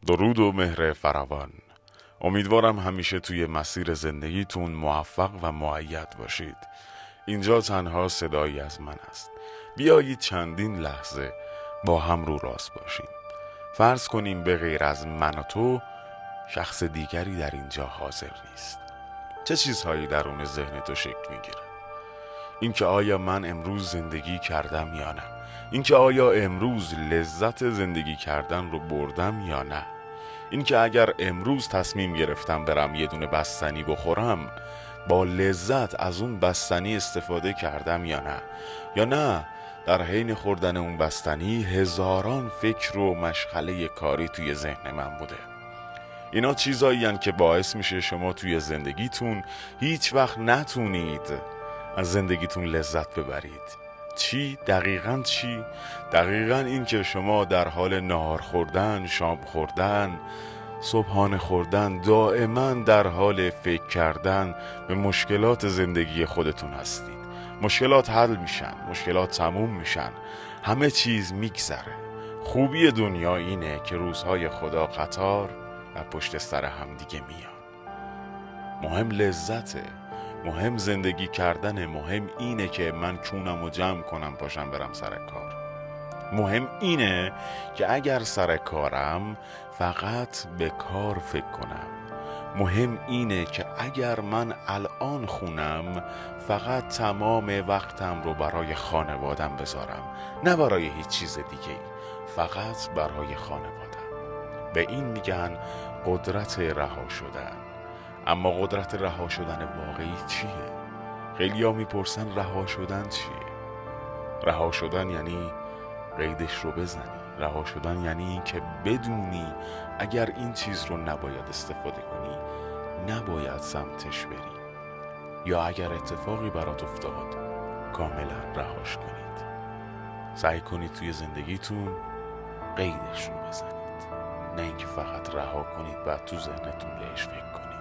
درود و مهر فراوان. امیدوارم همیشه توی مسیر زندگیتون موفق و مؤید باشید. اینجا تنها صدایی از من است. بیایید چندین لحظه با هم رو راست باشیم. فرض کنیم به غیر از من و تو شخص دیگری در اینجا حاضر نیست. چه چیزهایی درون ذهن تو شکل میگیره؟ اینکه آیا من امروز زندگی کردم یا نه؟ اینکه آیا امروز لذت زندگی کردن رو بردم یا نه؟ اینکه اگر امروز تصمیم گرفتم برم یه دونه بستنی بخورم، با لذت از اون بستنی استفاده کردم یا نه؟ یا نه در حین خوردن اون بستنی هزاران فکر و مشغله کاری توی ذهن من بوده. اینا چیزایی هن که باعث میشه شما توی زندگیتون هیچ وقت نتونید از زندگیتون لذت ببرید. چی؟ دقیقاً چی؟ دقیقاً این که شما در حال نهار خوردن، شام خوردن، صبحانه خوردن، دائما در حال فکر کردن به مشکلات زندگی خودتون هستید. مشکلات حل میشن، مشکلات تموم میشن، همه چیز میگذره. خوبی دنیا اینه که روزهای خدا قطار و پشت سر هم دیگه میان. مهم لذته، مهم زندگی کردنه، مهم اینه که من کونم و جمع کنم پاشم برم سر کار. مهم اینه که اگر سر کارم فقط به کار فکر کنم. مهم اینه که اگر من الان خونم فقط تمام وقتم رو برای خانوادم بذارم، نه برای هیچ چیز دیگه، فقط برای خانوادم. به این میگن قدرت رها شدن. اما قدرت رها شدن واقعی چیه؟ خیلی ها میپرسن رها شدن چیه؟ رها شدن یعنی قیدش رو بزنی. رها شدن یعنی این که بدونی اگر این چیز رو نباید استفاده کنی، نباید سمتش بری، یا اگر اتفاقی برات افتاد کاملا رهاش کنید. سعی کنید توی زندگیتون قیدش رو بزنید، نه اینکه فقط رها کنید بعد تو ذهنتون بهش فکر کنید.